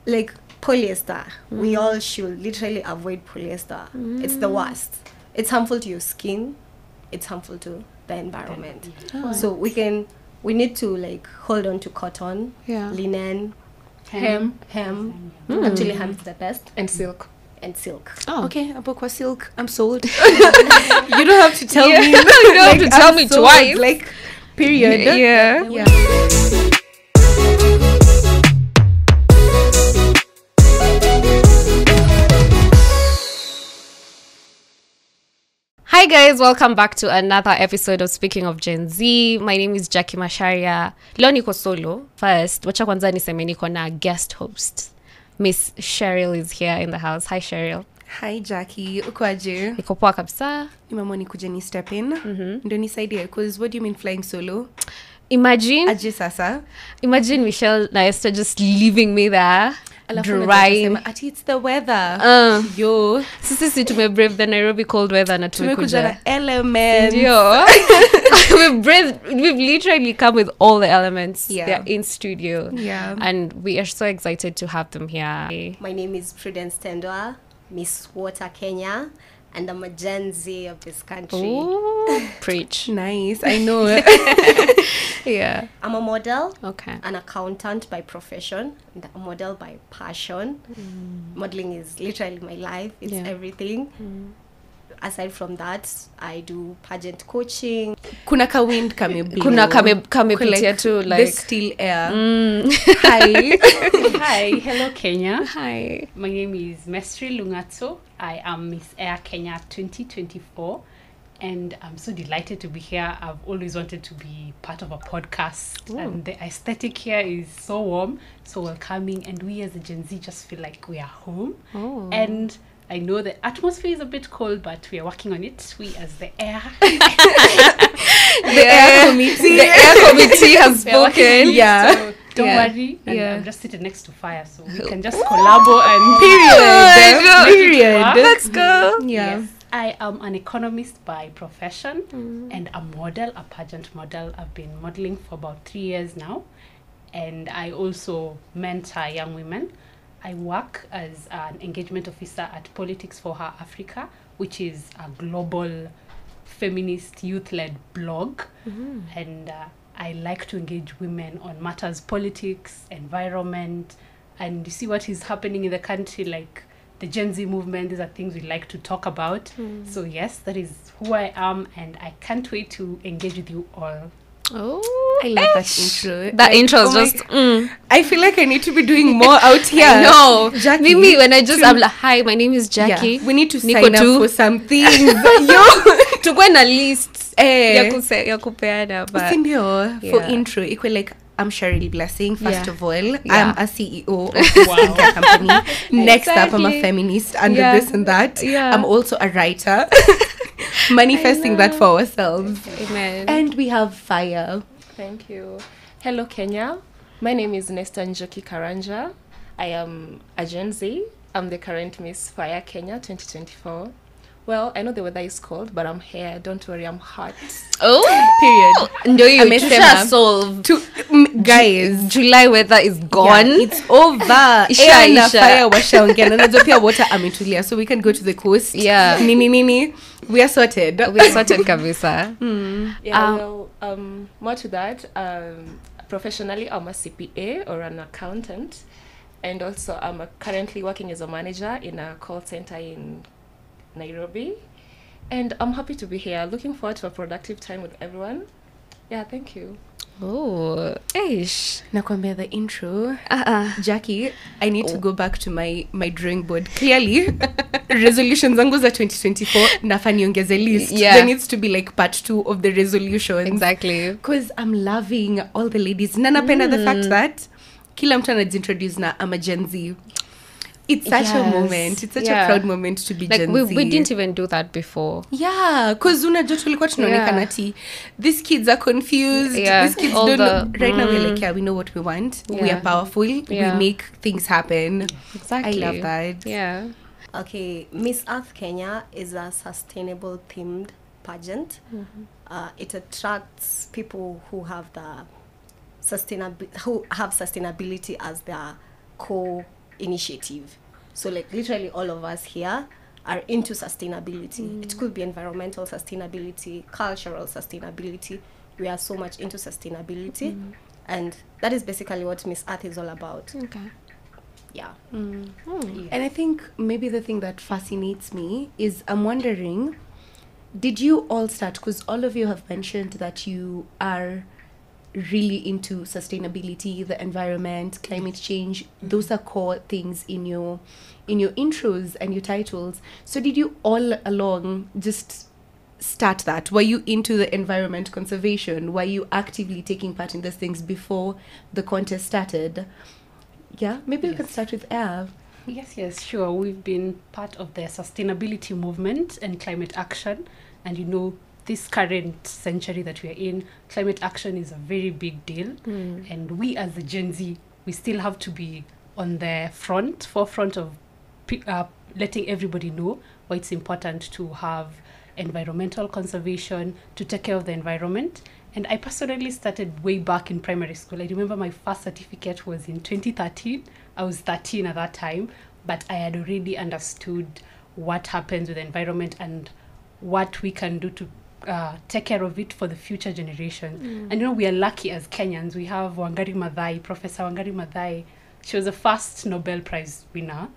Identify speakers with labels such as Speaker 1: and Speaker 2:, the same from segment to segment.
Speaker 1: like polyester. We all should literally avoid polyester. It's the worst. It's harmful to your skin. It's harmful to the environment. So we need to like hold on to cotton, linen, hem. Actually, hem is the best.
Speaker 2: And silk.
Speaker 1: Oh.
Speaker 3: Okay, Abokwa silk. I'm sold. You don't have to tell me.
Speaker 2: You don't have to tell me
Speaker 3: sold,
Speaker 2: twice.
Speaker 3: Like, period.
Speaker 2: Yeah. Hi guys, welcome back to another episode of Speaking of Gen Z. My name is Jacky and Sheryll. Leo niko solo. First, wacha kwanza niseme niko na guest host. Miss Sheryll is here in the house. Hi Sheryll.
Speaker 3: Hi Jacky, ukwaje?
Speaker 2: Niko poa kabisa.
Speaker 3: Nimeamua nikuje ni step in. Ndio nisaidie, because what do you mean flying solo?
Speaker 2: Imagine Michelle na Esther just leaving me there. Dry.
Speaker 3: It's the weather. Yo.
Speaker 2: Sisi tumebrave the Nairobi cold weather na tumekuja
Speaker 3: na elements.
Speaker 2: Yo. We've literally come with all the elements.
Speaker 3: Yeah.
Speaker 2: They're in studio.
Speaker 3: Yeah.
Speaker 2: And we are so excited to have them here.
Speaker 1: My name is Prudence Tendwa, Miss Water Kenya, and I'm a Gen Z of this country.
Speaker 2: Ooh, preach.
Speaker 3: Nice, I know.
Speaker 2: Yeah.
Speaker 1: I'm a model,
Speaker 2: an
Speaker 1: accountant by profession, and a model by passion. Modeling is literally my life. It's everything. Aside from that, I do pageant coaching.
Speaker 3: Kuna ka wind kame blow.
Speaker 2: Kuna kame pitia too, like
Speaker 3: the still air.
Speaker 4: Hi. Hi. Hello, Kenya.
Speaker 2: Hi.
Speaker 4: My name is Mesri Lungatso. I am Miss Air Kenya 2024. And I'm so delighted to be here. I've always wanted to be part of a podcast. Ooh. And the aesthetic here is so warm, so welcoming. And we as a Gen Z just feel like we are home. Oh. And I know the atmosphere is a bit cold, but we are working on it. We as the air.
Speaker 3: The air committee has spoken.
Speaker 4: Yeah. So don't worry. And I'm just sitting next to fire, so we can just collabo and
Speaker 3: period.
Speaker 2: Let's go.
Speaker 3: Yeah.
Speaker 4: Yes. I am an economist by profession and a model, a pageant model. I've been modeling for about 3 years now. And I also mentor young women. I work as an engagement officer at Politics for Her Africa, which is a global feminist youth-led blog. And I like to engage women on matters politics, environment, and you see what is happening in the country, like the Gen Z movement. These are things we like to talk about. So yes, that is who I am, and I can't wait to engage with you all.
Speaker 2: Oh,
Speaker 3: I love that intro.
Speaker 2: That intro is just
Speaker 3: I feel like I need to be doing more out here.
Speaker 2: I know.
Speaker 3: Jackie,
Speaker 2: me when I'm like, hi, my name is Jacky.
Speaker 3: Yeah. We need to sign up for some things.
Speaker 2: To go on a list ya kupeana, but
Speaker 3: for intro equal like I'm Sheryll Blessing. First of all, I'm a CEO of a skincare company. Next up, I'm a feminist under this and that. I'm also a writer. Manifesting that for ourselves.
Speaker 2: Amen.
Speaker 3: And we have fire.
Speaker 5: Thank you. Hello, Kenya. My name is Nesta Njoki Karanja. I am a Gen Z. I'm the current Miss Fire Kenya 2024. Well, I know the weather is cold, but I'm here. Don't worry, I'm hot.
Speaker 2: Oh, period. No, you solved.
Speaker 3: Guys,
Speaker 2: July weather is gone.
Speaker 3: Yeah, it's over. Isha. Fire washaongea na najua pia water ametulia, so we can go to the coast.
Speaker 2: Yeah.
Speaker 3: Nini. We are sorted.
Speaker 2: Kabisa.
Speaker 5: More to that, professionally, I'm a CPA or an accountant. And also, I'm currently working as a manager in a call center in Nairobi, and I'm happy to be here. Looking forward to a productive time with everyone. Yeah, thank you.
Speaker 2: Oh, ish.
Speaker 3: Nakwambia the intro. Jacky, I need to go back to my drawing board. Clearly, resolutions zangu za 2024 nafa niongeze list. There needs to be like part 2 of the resolutions.
Speaker 2: Exactly.
Speaker 3: Because I'm loving all the ladies. Na napenda the fact that kila mtu anajiintroduce na I'm a Gen Z. It's such a moment. It's such a proud moment to be Gen Z.
Speaker 2: We didn't even do that before.
Speaker 3: Yeah, because unajua tulikuwa tunaonekana ati these kids are confused. These kids don't know. Right now we're like, we know what we want. We are powerful. We make things happen.
Speaker 2: Exactly.
Speaker 3: I love that.
Speaker 2: Yeah.
Speaker 1: Okay, Miss Earth Kenya is a sustainable themed pageant. It attracts people who have sustainability as their core initiative. So like literally all of us here are into sustainability. It could be environmental sustainability, cultural sustainability. We are so much into sustainability, and that is basically what Miss Earth is all about.
Speaker 2: Okay.
Speaker 1: Yeah.
Speaker 3: And I think maybe the thing that fascinates me is I'm wondering, did you all start, because all of you have mentioned that you are really into sustainability, the environment, climate change. Those are core things in your intros and your titles. So did you all along just start that? Were you into the environment conservation? Were you actively taking part in those things before the contest started? Yeah, maybe we can start with Ev.
Speaker 4: Yes, sure. We've been part of the sustainability movement and climate action. And you know, this current century that we are in, climate action is a very big deal. And we as the Gen Z, we still have to be on the forefront of letting everybody know why it's important to have environmental conservation, to take care of the environment. And I personally started way back in primary school. I remember my first certificate was in 2013. I was 13 at that time, but I had already understood what happens with the environment and what we can do to take care of it for the future generation. And you know, we are lucky as Kenyans. We have Professor Wangari Maathai. She was the first Nobel Prize winner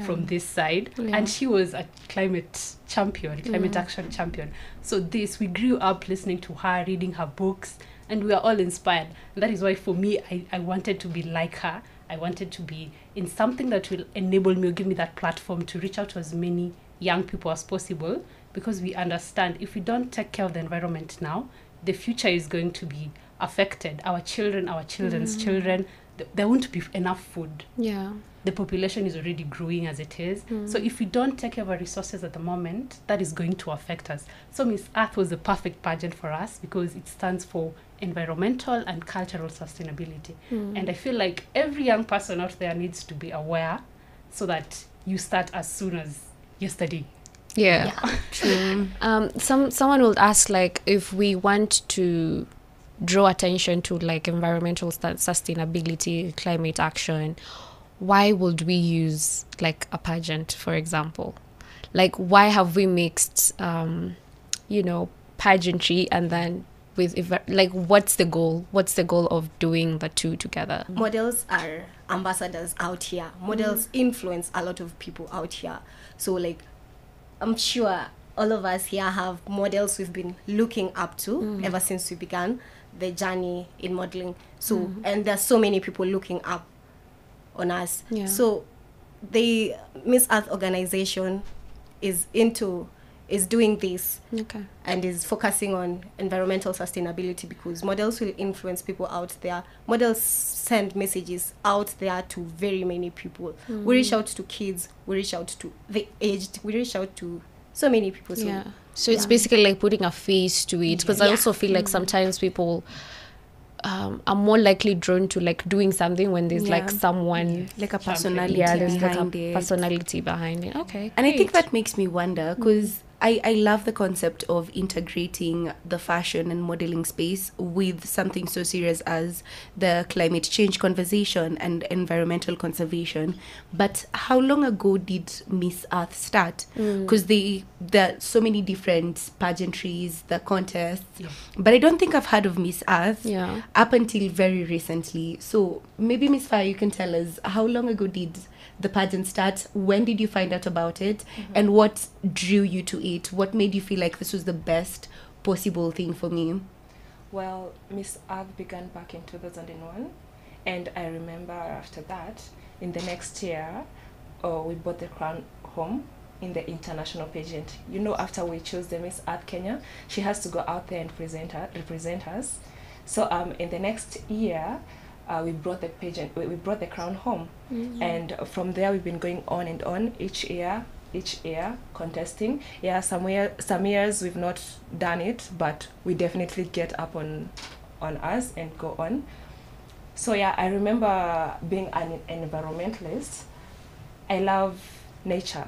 Speaker 4: from this side, and she was a climate action champion. So we grew up listening to her, reading her books, and we are all inspired. And that is why for me, I wanted to be like her. I wanted to be in something that will enable me or give me that platform to reach out to as many young people as possible, because we understand if we don't take care of the environment now, the future is going to be affected. Our children's children, there won't be enough food.
Speaker 2: Yeah.
Speaker 4: The population is already growing as it is. So if we don't take care of our resources at the moment, that is going to affect us. So Miss Earth was the perfect pageant for us because it stands for environmental and cultural sustainability. And I feel like every young person out there needs to be aware so that you start as soon as yesterday.
Speaker 2: Yeah. True. Someone will ask, like, if we want to draw attention to like environmental sustainability, climate action, why would we use like a pageant, for example? Like, why have we mixed pageantry and then with like, what's the goal of doing the two together?
Speaker 1: Models are ambassadors out here. Models influence a lot of people out here. So like, I'm sure all of us here have models we've been looking up to ever since we began the journey in modeling. So and there's so many people looking up on us. So the Miss Earth organization is doing this and is focusing on environmental sustainability, because models will influence people out there. Models send messages out there to very many people. We reach out to kids, we reach out to the aged, we reach out to so many people.
Speaker 2: So it's basically like putting a face to it, because I also feel like sometimes people are more likely drawn to like doing something when there's like someone
Speaker 3: like a personality
Speaker 2: personality behind it. Okay.
Speaker 3: And great. I think that makes me wonder, because I love the concept of integrating the fashion and modeling space with something so serious as the climate change conversation and environmental conservation. But how long ago did Miss Earth start? Because there are so many different pageantries, the contests, but I don't think I've heard of Miss Earth up until very recently. So maybe Miss Fire, you can tell us, how long ago did the pageant start? When did you find out about it? And what drew you to it? What made you feel like this was the best possible thing for me?
Speaker 5: Well, Miss Earth began back in 2001, and I remember after that, in the next year, we brought the crown home in the international pageant. You know, after we chose the Miss Earth Kenya, she has to go out there and represent us. So in the next year, we brought the pageant, we brought the crown home, and from there we've been going on and on each year contesting. Some years we've not done it, but we definitely get up on us and go on. So I remember being an environmentalist. I love nature.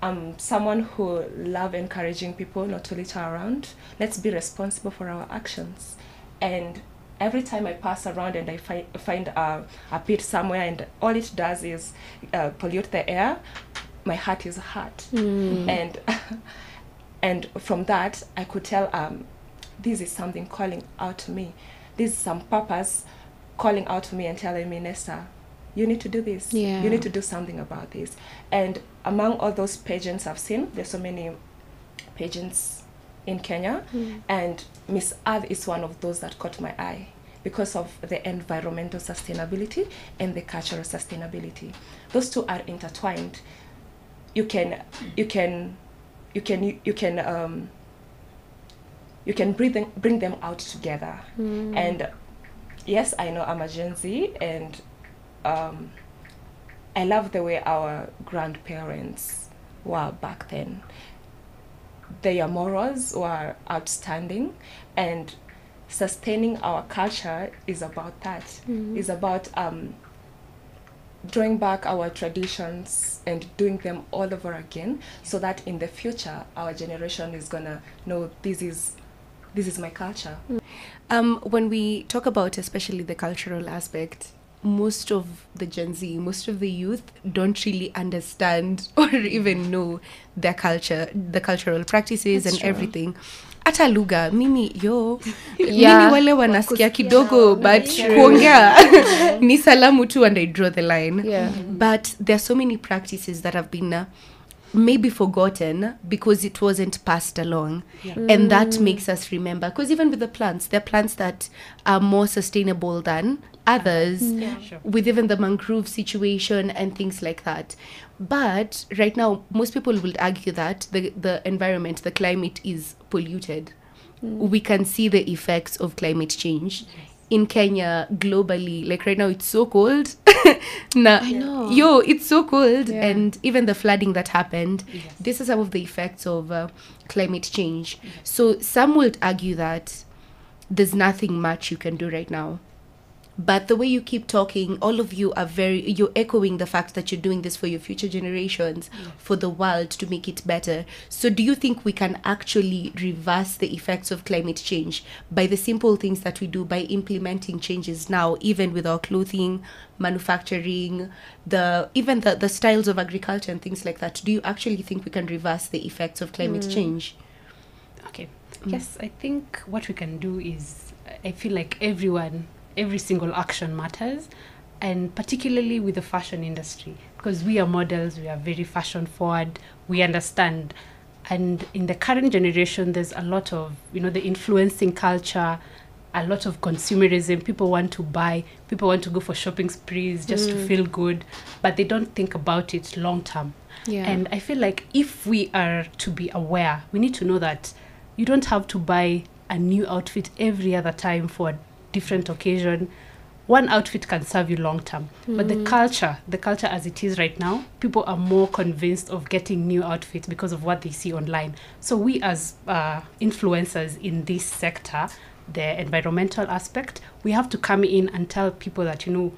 Speaker 5: I'm someone who love encouraging people not to litter around. Let's be responsible for our actions. And every time I pass around and I find a pit somewhere and all it does is pollute the air, my heart is hurt. And from that, I could tell this is something calling out to me. This is some purpose calling out to me and telling me, Nesta, you need to do this.
Speaker 2: Yeah.
Speaker 5: You need to do something about this. And among all those pageants I've seen, there's so many pageants in Kenya, and Miss Earth is one of those that caught my eye because of the environmental sustainability and the cultural sustainability. Those two are intertwined. You can bring them out together. And yes, I know I'm a Gen Z, and I love the way our grandparents were back then. Their morals were outstanding, and sustaining our culture is about that. Is about drawing back our traditions and doing them all over again, so that in the future our generation is gonna know this is my culture.
Speaker 3: When we talk about especially the cultural aspect, most of the Gen Z, most of the youth don't really understand or even know their culture, the cultural practices. That's and true. Everything. Hata lugha, mimi wale wanasikia kidogo, but kuongea ni salamu tu, and I draw the line. But there are so many practices that have been maybe forgotten because it wasn't passed along. And that makes us remember, because even with the plants, there are plants that are more sustainable than others, with even the mangrove situation and things like that. But right now, most people will argue that the environment, the climate is polluted. We can see the effects of climate change in Kenya, globally. Like right now, it's so cold. I know. It's so cold. And even the flooding that happened, this is some of the effects of climate change. So some would argue that there's nothing much you can do right now. But the way you keep talking, all of you are you're echoing the fact that you're doing this for your future generations, for the world, to make it better. So do you think we can actually reverse the effects of climate change by the simple things that we do, by implementing changes now, even with our clothing, manufacturing, even the styles of agriculture and things like that? Do you actually think we can reverse the effects of climate change?
Speaker 4: Okay. Yes, I think what we can do is, I feel like every single action matters, and particularly with the fashion industry, because we are models, we are very fashion forward, we understand. And in the current generation, there's a lot of, the influencing culture, a lot of consumerism. People want to buy, people want to go for shopping sprees just to feel good, but they don't think about it long term. And I feel like if we are to be aware, we need to know that you don't have to buy a new outfit every other time for a different occasion. One outfit can serve you long term, but the culture as it is right now, people are more convinced of getting new outfits because of what they see online. So we as influencers in this sector, the environmental aspect, we have to come in and tell people that you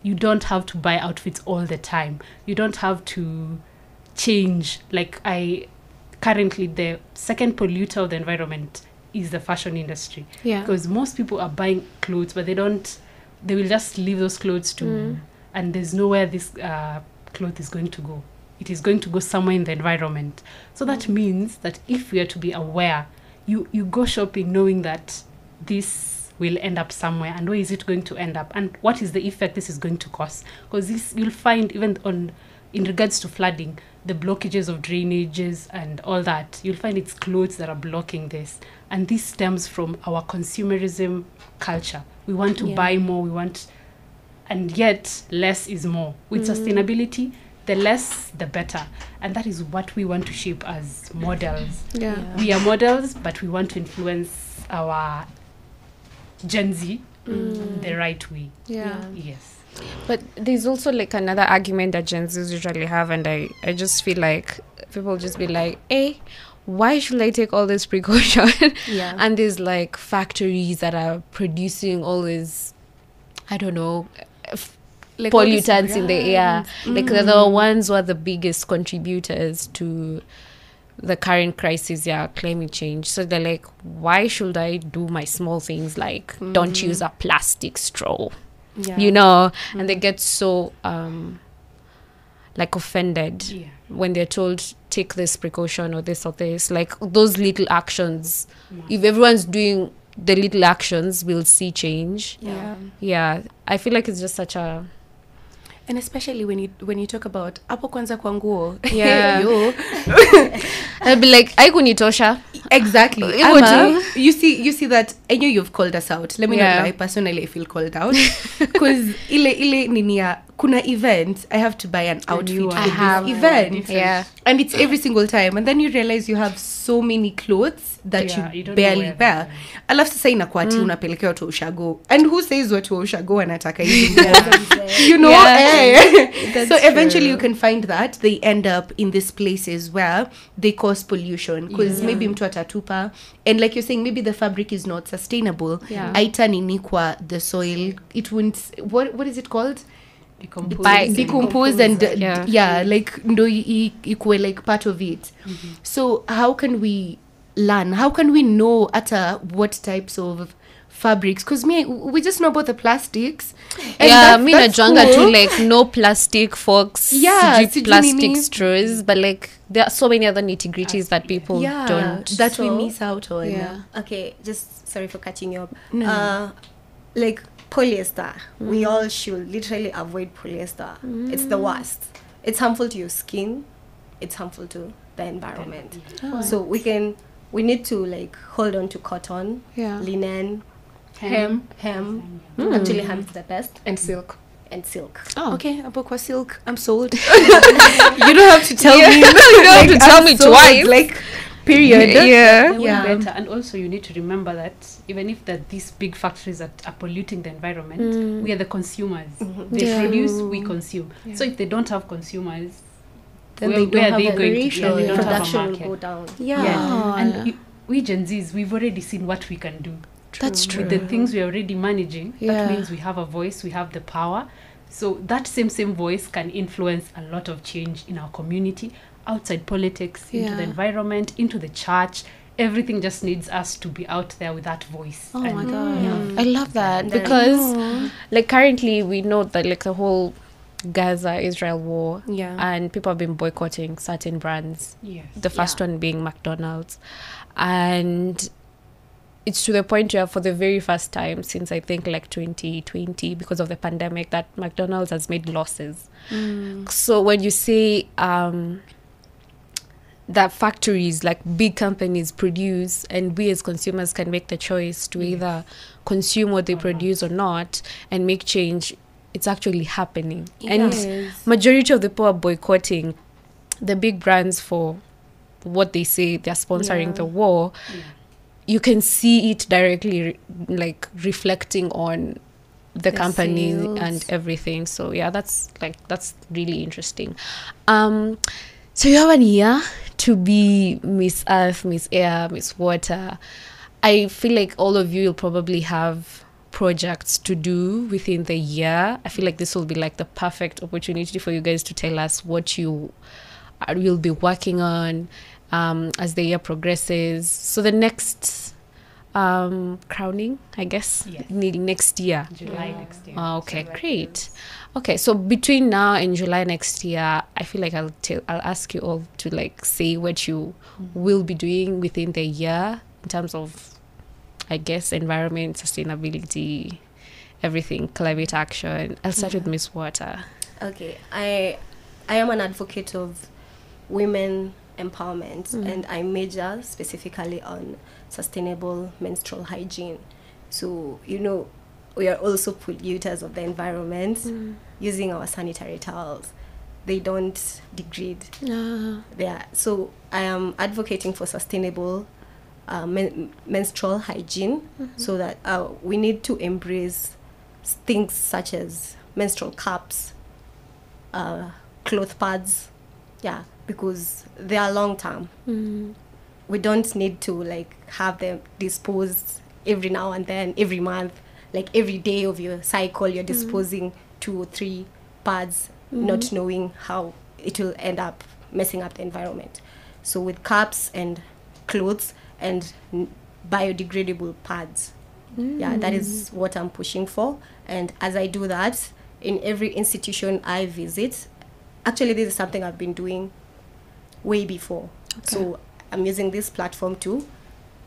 Speaker 4: don't have to buy outfits all the time. You don't have to change. Like currently the second polluter of the environment is the fashion industry, because most people are buying clothes, but they will just leave those clothes and there's nowhere this cloth is going to go. It is going to go somewhere in the environment. So that means that if we are to be aware, you go shopping knowing that this will end up somewhere, and where is it going to end up, and what is the effect this is going to cause. Because this, you'll find even in regards to flooding, the blockages of drainages and all that, you'll find it's clothes that are blocking this. And this stems from our consumerism culture. We want to buy more, and yet less is more. With sustainability, the less, the better. And that is what we want to shape as models. We are models, but we want to influence our Gen Z the right way. Yes.
Speaker 2: But there's also like another argument that Gen Zs usually have, and I just feel like people just be like, hey, why should I take all this precaution? And there's like factories that are producing all this, I don't know, like pollutants in the air. Like they're the ones who are the biggest contributors to the current crisis, climate change. So they're like, why should I do my small things like don't use a plastic straw? You know, and they get so like offended when they're told take this precaution or this. Like those little actions, if everyone's doing the little actions, we'll see change. I feel like it's just such a,
Speaker 3: and especially when you talk about hapo kwanza kwa nguo,
Speaker 2: I'll be like, haikunitosha.
Speaker 3: Exactly. Ama, you see that, I know you've called us out. Let me not lie, personally I feel called out because ile ninia kuna event, I have to buy an outfit for this event. And it's every single time, and then you realize you have so many clothes that you barely wear. Alafu sasa inakuwa ati unapelekea watu ushago, and who says watu wa ushago wanataka hivi? You know, so eventually you can find that they end up in these places where they cause pollution because maybe mtu atatupa, and like you're saying, maybe the fabric is not sustainable. Aita nini kwa the soil, it won't, what is it called? Decompose and like ndo ikuwe like part of it. So how can we learn, how can we know what types of fabrics, because we just know about the plastics, and
Speaker 2: me najanga cool. To like no plastic forks, plastic straws, but like there are so many other nitty-gritties that people don't,
Speaker 3: that we miss out on.
Speaker 1: Okay, just sorry for catching you up. Like polyester, we all should literally avoid polyester. It's the worst. It's harmful to your skin, it's harmful to the environment. So we need to like hold on to cotton, linen, hem. Actually hem is the best,
Speaker 5: and silk.
Speaker 3: Okay, abokwa silk, I'm sold. You don't have to tell me.
Speaker 2: You don't have to tell me twice,
Speaker 3: like period.
Speaker 4: Better. And also you need to remember that even if that these big factories are polluting the environment, we are the consumers. They produce, we consume. So if they don't have consumers,
Speaker 3: then they don't have
Speaker 1: production will go down.
Speaker 4: And we Gen Zs, we've already seen what we can do.
Speaker 2: That's true.
Speaker 4: With the things we're already managing, that means we have a voice, we have the power. So that same voice can influence a lot of change in our community, outside politics, into the environment, into the church. Everything just needs us to be out there with that voice.
Speaker 2: Oh my God. I love that, because like currently we know that like the whole Gaza-Israel war, and people have been boycotting certain brands. The first one being McDonald's. And it's to the point where for the very first time since I think like 2020, because of the pandemic, that McDonald's has made losses. So when you say that factories, like big companies, produce, and we as consumers can make the choice to either consume what they produce or not and make change, it's actually happening. And majority of the people are boycotting the big brands for what they say they're sponsoring the war. You can see it directly like reflecting on the company sales and everything. So that's really interesting. So you have an year to be Miss Earth, Miss Air, Miss Water. I feel like all of you will probably have projects to do within the year. I feel like this will be like the perfect opportunity for you guys to tell us what you will be working on as the year progresses. So the next crowning, I guess, next year.
Speaker 4: July next year.
Speaker 2: Okay, great. Okay, so between now and July next year, I feel like I'll ask you all to like say what you will be doing within the year in terms of, I guess, environment, sustainability, everything, climate action. I'll start with Miss Water.
Speaker 1: Okay, I am an advocate of women empowerment, and I major specifically on sustainable menstrual hygiene. So, we are also polluters of the environment using our sanitary towels. They don't degrade. So I am advocating for sustainable menstrual hygiene, so that we need to embrace things such as menstrual cups, cloth pads, because they are long term. We don't need to like have them disposed every now and then, every month, like every day of your cycle you're disposing 2 or 3 pads, not knowing how it will end up messing up the environment. So with cups and clothes and biodegradable pads. Yeah, that is what I'm pushing for. And as I do that, in every institution I visit, actually this is something I've been doing way before. Okay. So I'm using this platform to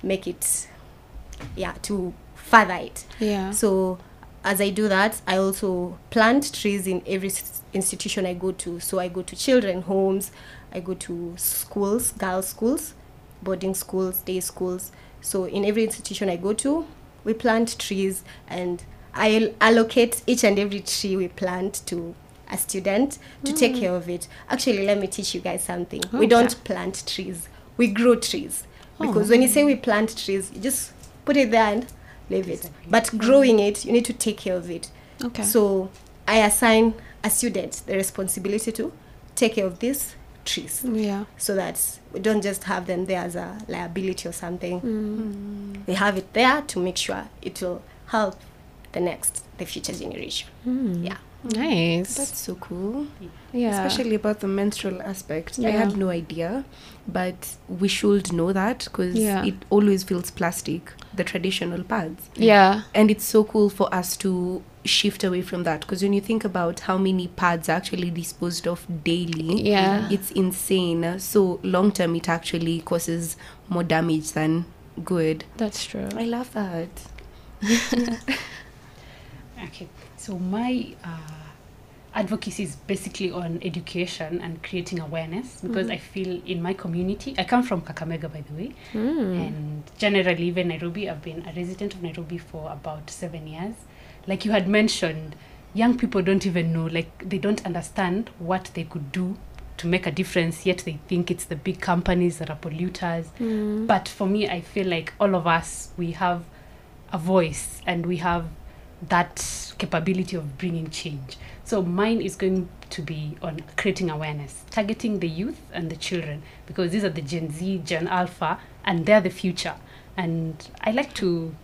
Speaker 1: make it, to further it.
Speaker 2: Yeah.
Speaker 1: So as I do that, I also plant trees in every institution I go to. So I go to children homes, I go to schools, girls' schools, boarding schools, day schools. So in every institution I go to, we plant trees, and I'll allocate each and every tree we plant to a student to take care of it. Actually, let me teach you guys something. Okay. We don't plant trees, we grow trees. Because when you say we plant trees, you just put it there and leave it. But growing it, you need to take care of it.
Speaker 2: Okay.
Speaker 1: So I assign a student the responsibility to take care of these trees.
Speaker 2: Yeah.
Speaker 1: So that we don't just have them there as a liability or something. We have it there to make sure it will help the future generation. Yeah.
Speaker 2: Nice.
Speaker 3: That's so cool.
Speaker 2: Yeah.
Speaker 3: Especially about the menstrual aspect. I had no idea, but we should know that because it always feels plastic, the traditional pads.
Speaker 2: Yeah.
Speaker 3: And it's so cool for us to shift away from that, because when you think about how many pads are actually disposed of daily, it's insane. So long term, it actually causes more damage than good.
Speaker 2: That's true.
Speaker 3: I love that.
Speaker 4: Okay, so my advocacy is basically on education and creating awareness, because I feel in my community, I come from Kakamega, by the way, and generally even Nairobi, I've been a resident of Nairobi for about 7 years. Like you had mentioned, young people don't even know, like they don't understand what they could do to make a difference, yet they think it's the big companies that are polluters. But for me, I feel like all of us, we have a voice and we have that capability of bringing change. So mine is going to be on creating awareness, targeting the youth and the children, because these are the Gen Z, Gen Alpha, and they're the future. And I like to,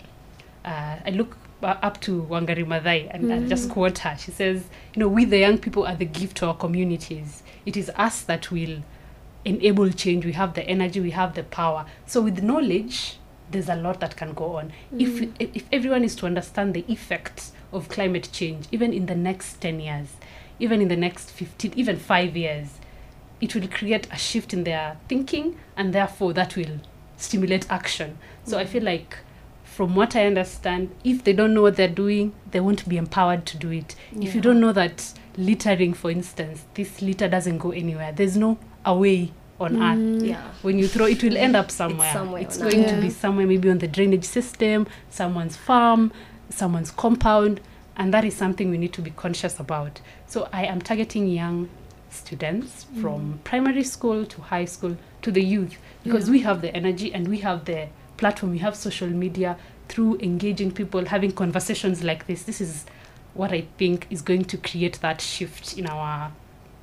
Speaker 4: I look up to Wangari Maathai and I'll just quote her. She says, we the young people are the gift to our communities. It is us that will enable change. We have the energy, we have the power. So with knowledge, there's a lot that can go on. If everyone is to understand the effects of climate change, even in the next 10 years, even in the next 15, even 5 years, it will create a shift in their thinking, and therefore that will stimulate action. So I feel like, from what I understand, if they don't know what they're doing, they won't be empowered to do it. If you don't know that littering, for instance, this litter doesn't go anywhere, there's no away on earth. When you throw it, will end up somewhere. It's going to be somewhere, maybe on the drainage system, someone's farm, someone's compound, and that is something we need to be conscious about. So I am targeting young students from primary school to high school to the youth, because we have the energy and we have the platform, we have social media. Through engaging people, having conversations like this is what I think is going to create that shift in our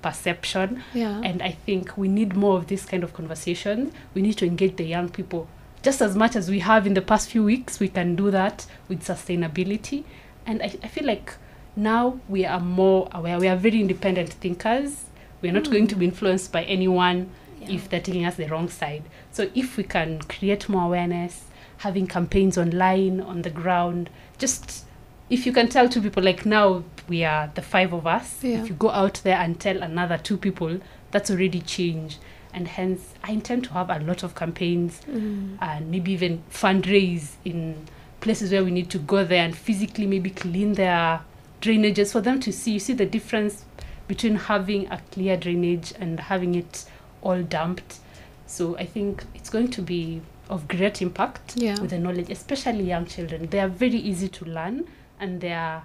Speaker 4: perception. And I think we need more of this kind of conversation. We need to engage the young people just as much as we have in the past few weeks. We can do that with sustainability, and I feel like now we are more aware. We are very independent thinkers. We are not going to be influenced by anyone if they're taking us the wrong side. So if we can create more awareness, having campaigns online, on the ground, just if you can tell 2 people, like now we are the 5 of us, if you go out there and tell another 2 people, that's already change. And hence I intend to have a lot of campaigns and maybe even fundraise in places where we need to go there and physically maybe clean their drainages for them to see. You see the difference between having a clear drainage and having it all dumped. So I think it's going to be of great impact with the knowledge, especially young children. They are very easy to learn, and they are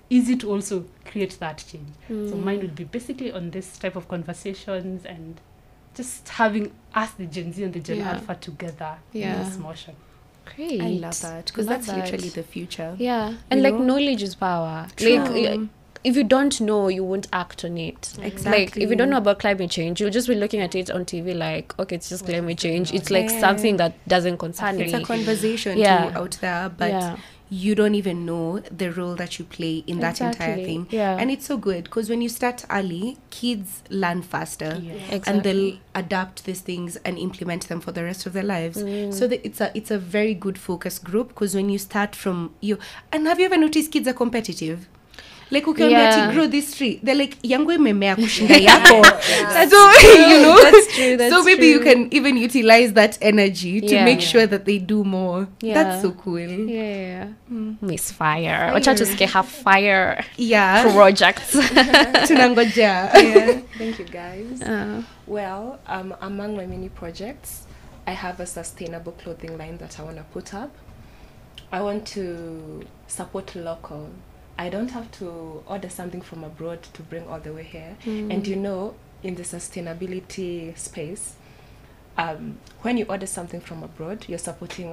Speaker 4: easy to also create that change. So mine would be basically on this type of conversations and just having us, the Gen Z and the Gen Alpha, together in this motion.
Speaker 2: Great.
Speaker 3: I love that, because that's literally the future.
Speaker 2: And like knowledge is power.
Speaker 3: True.
Speaker 2: Like if you don't know, you won't act on it.
Speaker 3: Exactly.
Speaker 2: Like if you don't know about climate change, you'll just be looking at it on TV like, okay, it's just climate change. It's like something that doesn't concern me.
Speaker 3: It's a conversation too out there, but you don't even know the role that you play in that entire thing. And it's so good because when you start early, kids learn faster and they'll adapt these things and implement them for the rest of their lives. So it's a very good focus group, because when you start from and have you ever noticed kids are competitive? Like, ukiambia ati grow this tree, they're like, yangu imemea kushinda yako. So, you know, that's true. So maybe you can even utilize that energy to make sure that they do more. That's so cool.
Speaker 2: Miss Fire. Wacha tusikie her fire projects.
Speaker 3: Tunangoja.
Speaker 5: Thank you, guys. Well, among my many projects, I have a sustainable clothing line that I want to put up. I want to support local. I don't have to order something from abroad to bring all the way here. And you know, in the sustainability space, when you order something from abroad, you're supporting,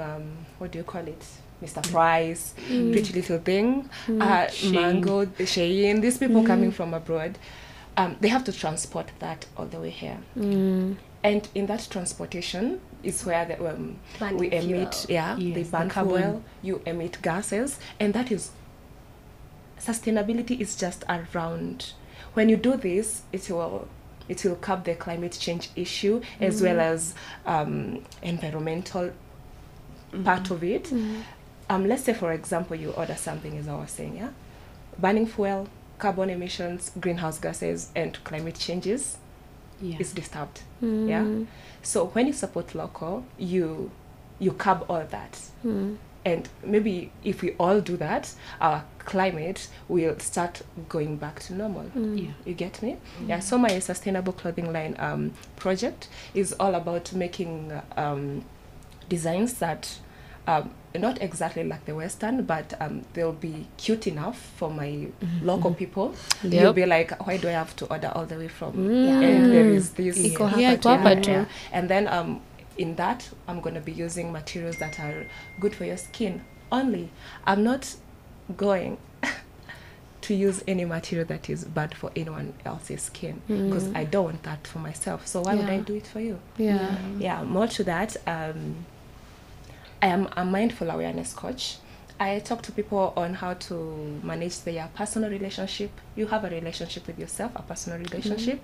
Speaker 5: what do you call it? Mr. Price, Pretty Little Thing, Mango, Shein, these people coming from abroad, they have to transport that all the way here. And in that transportation is where we emit, they burn carbon, you emit gases, and that is sustainability is just around. When you do this, it will curb the climate change issue as well as environmental part of it. Let's say, for example, you order something, as I was saying, burning fuel, carbon emissions, greenhouse gases, and climate changes is disturbed. So when you support local, you curb all that. And maybe if we all do that, our climate will start going back to normal. You get me? So my sustainable clothing line project is all about making designs that not exactly like the Western, but they'll be cute enough for my local people. You'll be like, why do I have to order all the way from? And there is this. And then in that, I'm going to be using materials that are good for your skin only. I'm not going to use any material that is bad for anyone else's skin, because I don't want that for myself. So why would I do it for you? More to that, I am a mindful awareness coach. I talk to people on how to manage their personal relationship. You have a relationship with yourself, a personal relationship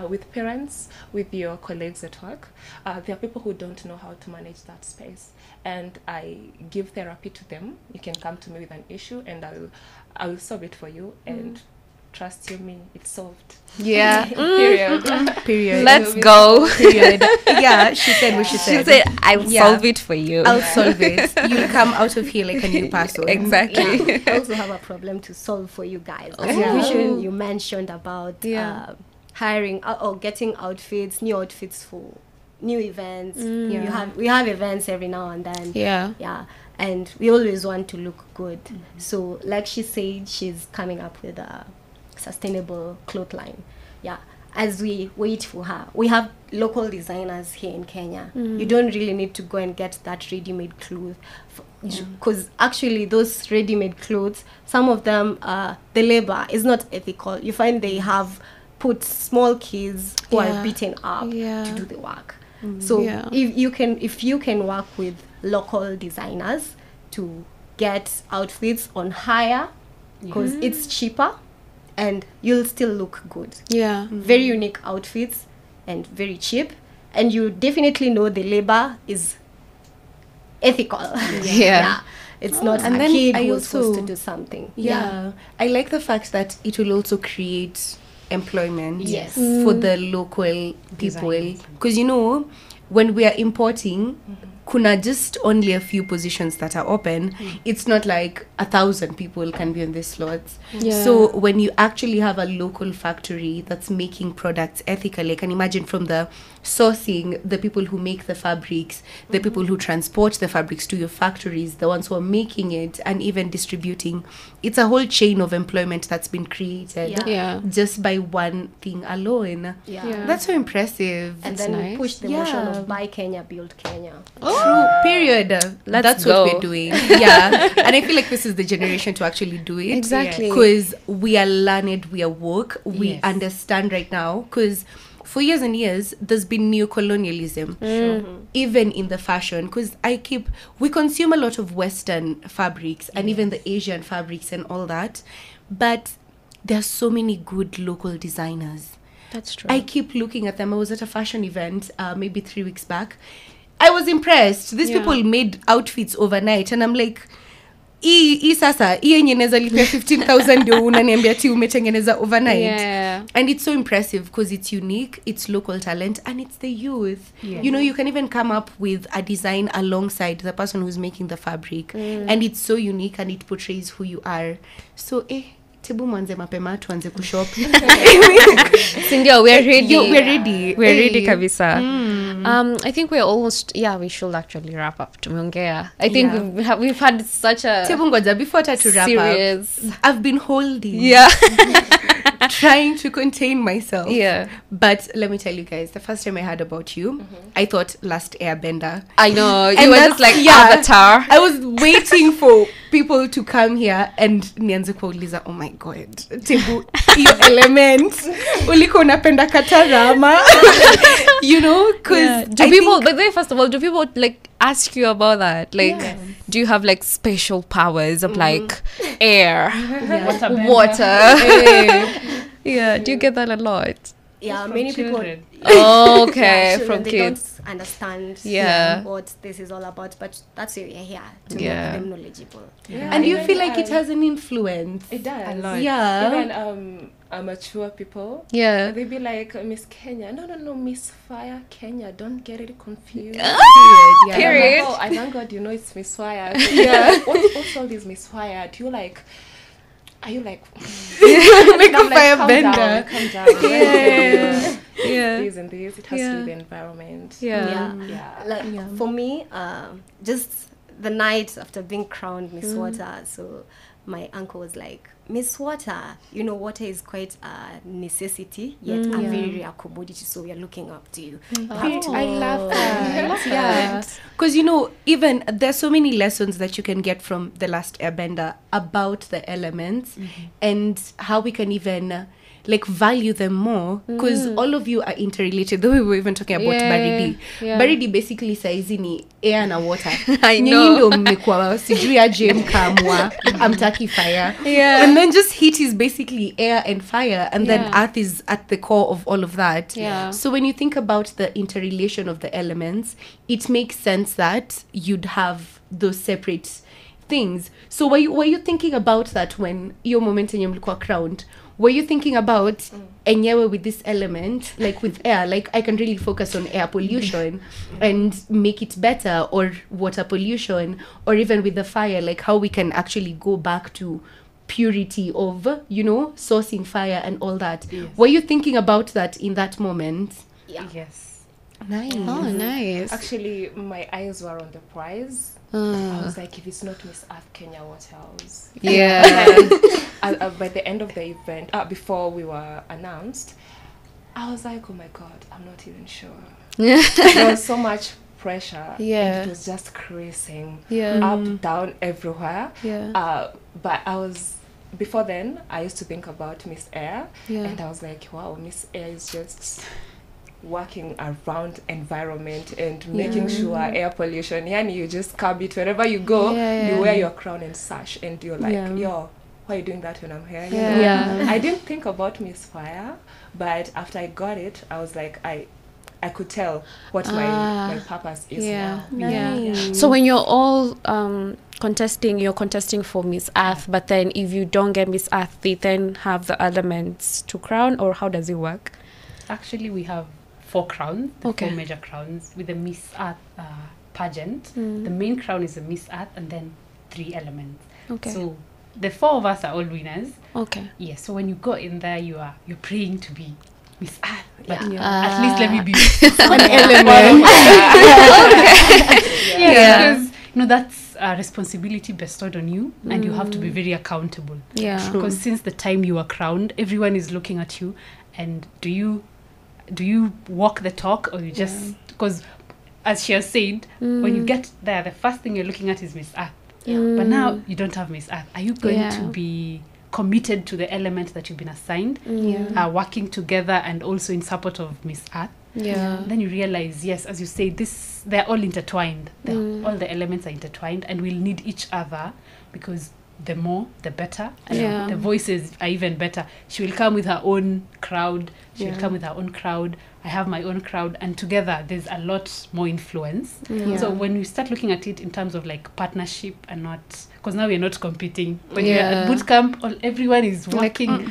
Speaker 5: with parents, with your colleagues at work. There are people who don't know how to manage that space, and I give therapy to them. You can come to me with an issue, and I will solve it for you. And trust you me, it's solved.
Speaker 2: Period. Let's go.
Speaker 3: Period. She said what she said.
Speaker 2: She said, I'll solve it for you.
Speaker 3: I'll solve it. You'll come out of here like a new person.
Speaker 2: Exactly.
Speaker 1: I also have a problem to solve for you guys. The vision you mentioned about hiring or getting new outfits for new events. We have events every now and then. And we always want to look good. So like she said, she's coming up with a sustainable clothesline. As we wait for her, we have local designers here in Kenya. You don't really need to go and get that ready-made clothes, because actually those ready-made clothes, some of them, the labor is not ethical. You find they have put small kids who are beaten up to do the work. So if you can work with local designers to get outfits on hire, because it's cheaper and you'll still look good. Very unique outfits and very cheap, and you definitely know the labor is ethical. It's not a kid who's supposed to do something.
Speaker 3: I like the fact that it will also create employment for the local people, because you know, when we are importing, kuna just only a few positions that are open. It's not like 1,000 people can be on these slots. So when you actually have a local factory that's making products ethically, I can imagine from the sourcing, the people who make the fabrics, the people who transport the fabrics to your factories, the ones who are making it and even distributing, it's a whole chain of employment that's been created just by one thing alone. That's so impressive.
Speaker 1: And then we push the motion of buy Kenya, build Kenya.
Speaker 3: True. Period. That's
Speaker 2: go.
Speaker 3: what we're doing. Yeah. And I feel like this is the generation to actually do it.
Speaker 2: Exactly.
Speaker 3: Because we are learned, we are woke, we
Speaker 4: Yes.
Speaker 3: understand right now. Because for years and years, there's been neocolonialism, even in the fashion. Because we consume a lot of Western fabrics and even the Asian fabrics and all that. But there's so many good local designers.
Speaker 2: That's true.
Speaker 3: I keep looking at them. I was at a fashion event maybe 3 weeks back. I was impressed. These people made outfits overnight, and I'm like, sasa yenye neza lipia 15,000 ndio unaniambia ti umetengeneza overnight.
Speaker 2: Yeah.
Speaker 3: And it's so impressive because it's unique, it's local talent, and it's the youth.
Speaker 4: Yeah.
Speaker 3: You know, you can even come up with a design alongside the person who's making the fabric, and it's so unique and it portrays who you are. So tebu mwanze mapema tuanze kushop.
Speaker 2: Sindio, we're ready.
Speaker 3: We're ready.
Speaker 2: We're ready kabisa. I think we're almost, we should actually wrap up. Tumeongea. I think we've had such a
Speaker 3: Tebu ngoja, before to wrap
Speaker 2: serious.
Speaker 3: up, I've been holding.
Speaker 2: Yeah.
Speaker 3: Trying to contain myself.
Speaker 2: Yeah.
Speaker 3: But let me tell you guys, the first time I heard about you, I thought Last Airbender.
Speaker 2: I know. You
Speaker 3: And
Speaker 2: were
Speaker 3: that's-
Speaker 2: just like
Speaker 3: yeah.
Speaker 2: Avatar.
Speaker 3: I was waiting for people to come here and nianze kuuliza, oh my god, Tebu, your element, uliko unapenda katarama. You know, because
Speaker 2: Do people, but then first of all, do people like ask you about that? Like, do you have like special powers of like air, water? Yeah, do you get that a lot?
Speaker 1: Yeah, many people.
Speaker 4: Children.
Speaker 2: Oh, okay,
Speaker 1: Children,
Speaker 2: from
Speaker 1: they
Speaker 2: kids.
Speaker 1: don't understand
Speaker 2: Yeah.
Speaker 1: what this is all about, but that's why we're here to
Speaker 2: Yeah.
Speaker 1: make them knowledgeable.
Speaker 3: And you feel like it has an influence.
Speaker 5: It does.
Speaker 3: Yeah.
Speaker 5: Even mature people,
Speaker 2: Yeah.
Speaker 5: they be like, Miss Kenya. No, Miss Fire Kenya. Don't get it confused.
Speaker 3: Yeah.
Speaker 2: Period.
Speaker 5: I'm like, I thank God you know it's Miss Fire. Yeah. What's all this Miss Fire? Do you like? Are you like?
Speaker 3: Like
Speaker 5: I'm
Speaker 3: a firebender.
Speaker 5: Calm down.
Speaker 2: Yeah.
Speaker 5: This and this. It has to do the environment.
Speaker 2: Yeah.
Speaker 1: Like for me, just the night after being crowned Miss Water, so my uncle was like, Miss Water, you know, water is quite a necessity, yet a very rare commodity, so we are looking up to you.
Speaker 3: I love that. Yeah. Because, you know, even there's so many lessons that you can get from The Last Airbender about the elements and how we can even like value them more, because all of you are interrelated. The way we were even talking about baridi. Baridi basically saizi ni air na water.
Speaker 2: I know.
Speaker 3: Nyinyi ndo mmekuwa sijui aje mkamwa amtaki fire.
Speaker 2: Yeah.
Speaker 3: And then just heat is basically air and fire, and then earth is at the core of all of that.
Speaker 2: Yeah.
Speaker 3: So when you think about the interrelation of the elements, it makes sense that you'd have those separate things. So were you thinking about that when your moment yenye mlikuwa crowned? Were you thinking about enyewe with this element, like with air, like I can really focus on air pollution and make it better, or water pollution, or even with the fire, like how we can actually go back to purity of, you know, sourcing fire and all that. Yes. Were you thinking about that in that moment?
Speaker 1: Yeah.
Speaker 4: Yes.
Speaker 3: Nice.
Speaker 2: Oh, nice.
Speaker 5: Actually, my eyes were on the prize. I was like, if it's not Miss Earth Kenya, what else?
Speaker 2: Yeah.
Speaker 5: And by the end of the event, before we were announced, I was like, oh my God, I'm not even sure. There was so much pressure.
Speaker 2: Yeah.
Speaker 5: And it was just creasing.
Speaker 2: Yeah.
Speaker 5: Up, down, everywhere.
Speaker 2: Yeah.
Speaker 5: But before then, I used to think about Miss Air.
Speaker 2: Yeah.
Speaker 5: And I was like, wow, Miss Air is just working around environment and making sure air pollution, yani you just curb it wherever you go. You wear your crown and sash and you're like, yo, why are you doing that when I'm here? You know? I didn't think about Miss Fire, but after I got it, I was like, I could tell what my purpose is now.
Speaker 2: Nice. So when you're all contesting, you're contesting for Miss Earth, but then if you don't get Miss Earth, they then have the elements to crown, or how does it work?
Speaker 4: Actually, we have 4 crowns,
Speaker 2: Okay.
Speaker 4: 4 major crowns with the Miss Earth pageant. The main crown is the Miss Earth, and then 3 elements.
Speaker 2: Okay.
Speaker 4: So the 4 of us are all winners.
Speaker 2: Okay.
Speaker 4: Yes. So when you go in there, you're praying to be Miss Earth. But
Speaker 1: Yeah.
Speaker 4: at least let me be
Speaker 3: An element.
Speaker 4: because you know that's a responsibility bestowed on you, and you have to be very accountable.
Speaker 2: Yeah.
Speaker 4: Because since the time you are crowned, everyone is looking at you, and do you walk the talk, or you just, because as she has said, when you get there, the first thing you're looking at is Miss Earth. But now you don't have Miss Earth. Are you going to be committed to the element that you've been assigned, working together and also in support of Miss Earth? Then you realize, yes, as you say, they're all intertwined. All the elements are intertwined, and we'll need each other, because the more, the better. And the voices are even better. She will come with her own crowd. She will come with her own crowd. I have my own crowd. And together, there's a lot more influence. So when we start looking at it in terms of like partnership and not... Because now we're not competing. When you're at boot camp, everyone is working.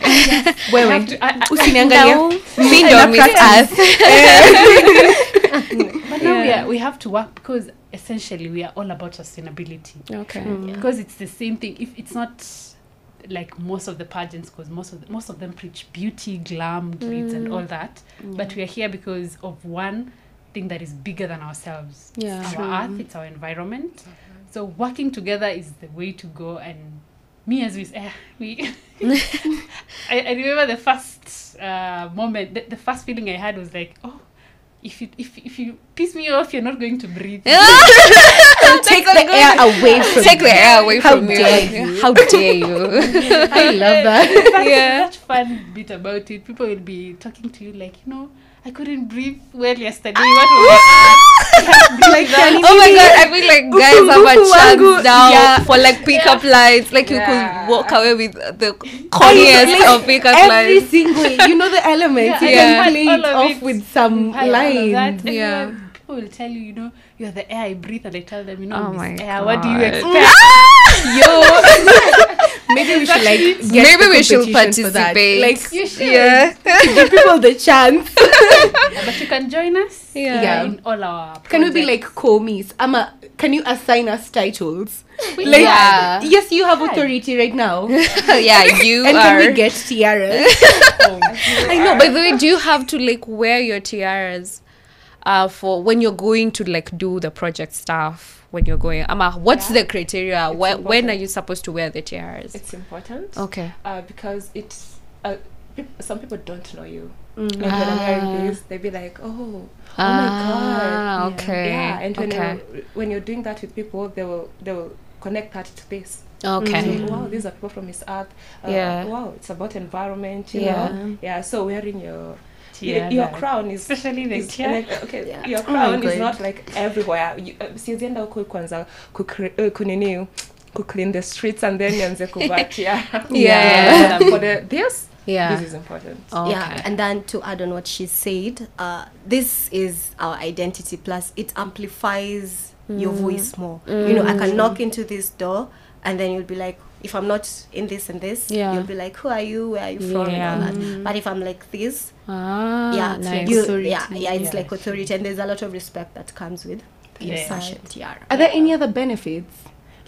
Speaker 4: But now we have to work, because essentially we are all about sustainability. Because it's the same thing. If it's not like most of the pageants, because most of them preach beauty, glam, glitz, and all that. But we are here because of one thing that is bigger than ourselves. Our earth, it's our environment. So working together is the way to go. And me as Miss Air, I remember the first moment, the first feeling I had was like, oh, if you piss me off, you're not going to breathe.
Speaker 3: Take the air away from
Speaker 2: Take the air away from
Speaker 3: you.
Speaker 2: How dare you?
Speaker 3: I love that.
Speaker 4: Such fun bit about it. People will be talking to you like, I couldn't breathe well yesterday. What was
Speaker 3: like,
Speaker 2: oh my god, I feel like guys have a chance now for like pickup lines. Like you could walk away with the corniest of pickup lines.
Speaker 3: Every single, the elements. You can play it off with some lines.
Speaker 4: People will tell you, you're the air I breathe, and I tell them,
Speaker 2: oh my
Speaker 4: air,
Speaker 2: god,
Speaker 4: what do you expect?
Speaker 3: Maybe we should
Speaker 2: maybe we should participate.
Speaker 3: Like
Speaker 4: you should.
Speaker 3: Give people the chance.
Speaker 4: But you can join us. In all our projects.
Speaker 3: Can we be like co-Miss? Can you assign us titles? Yes, you have authority right now.
Speaker 2: You
Speaker 3: and
Speaker 2: are.
Speaker 3: Can we get tiaras?
Speaker 2: I know. By the way, do you have to like wear your tiaras for when you're going to like do the project stuff? When you're going, what's the criteria? When are you supposed to wear the tiaras?
Speaker 5: It's important.
Speaker 2: Okay.
Speaker 5: Because it's some people don't know you. And when I'm wearing this, they'll be like, oh my god.
Speaker 2: Okay.
Speaker 5: Yeah. And when you're doing that with people, they will connect that to this.
Speaker 2: Okay.
Speaker 5: So, wow, these are people from Miss Earth. Wow, it's about environment. You know? Yeah. So wearing your crown is,
Speaker 4: especially the tiara.
Speaker 5: Your crown is not like everywhere. Sizienda huko kwanza kunini clean the streets and then yanze kuvatia. For this is important.
Speaker 1: And then to add on what she said, this is our identity, plus it amplifies your voice more. I can knock into this door and then you'll be like, if I'm not in this and this, you'll be like, who are you? Where are you from? And all that. But if I'm like this,
Speaker 2: nice.
Speaker 1: It's like authority, and there's a lot of respect that comes with your fashion tiara.
Speaker 3: Are there any other benefits?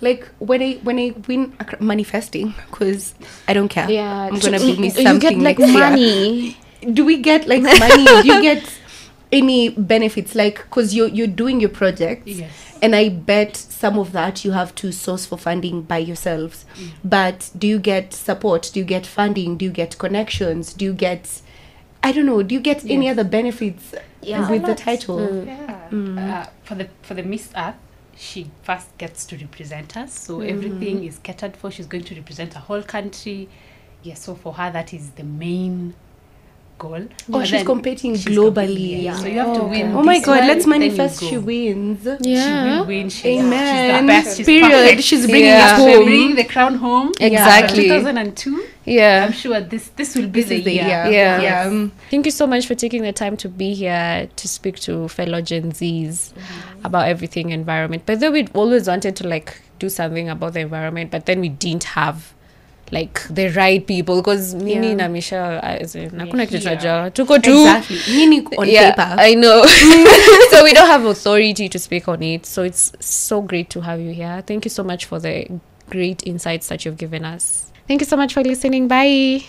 Speaker 3: Like when I win manifesting, because I don't care. I'm gonna be Miss something.
Speaker 2: You get like money.
Speaker 3: Do we get like money? Do you get any benefits? Like, because you're doing your project.
Speaker 4: Yes.
Speaker 3: And I bet some of that you have to source for funding by yourselves. But do you get support? Do you get funding? Do you get connections? Do you get, I don't know, do you get any other benefits with the title?
Speaker 4: For the Miss Earth, she first gets to represent us. So everything is catered for. She's going to represent a whole country. So for her, that is the main goal.
Speaker 3: She's competing globally.
Speaker 4: So you have to win.
Speaker 3: Oh my god, let's manifest she wins.
Speaker 4: She will win.
Speaker 3: Amen.
Speaker 4: She's the best. She's
Speaker 3: period.
Speaker 4: Perfect.
Speaker 3: She's bringing it
Speaker 4: She's
Speaker 3: home.
Speaker 4: bringing the crown home.
Speaker 2: Exactly.
Speaker 4: 2002.
Speaker 2: I'm
Speaker 4: sure this will be the year.
Speaker 2: Yeah. Thank you so much for taking the time to be here to speak to fellow Gen Zs about everything environment. But then we always wanted to like do something about the environment, but then we didn't have like the right people, because Nini na Michelle nakuna kitu tunajua tuko tu
Speaker 3: Nini on paper.
Speaker 2: I know. So we don't have authority to speak on it, so it's so great to have you here. Thank you so much for the great insights that you've given us. Thank you so much for listening. Bye.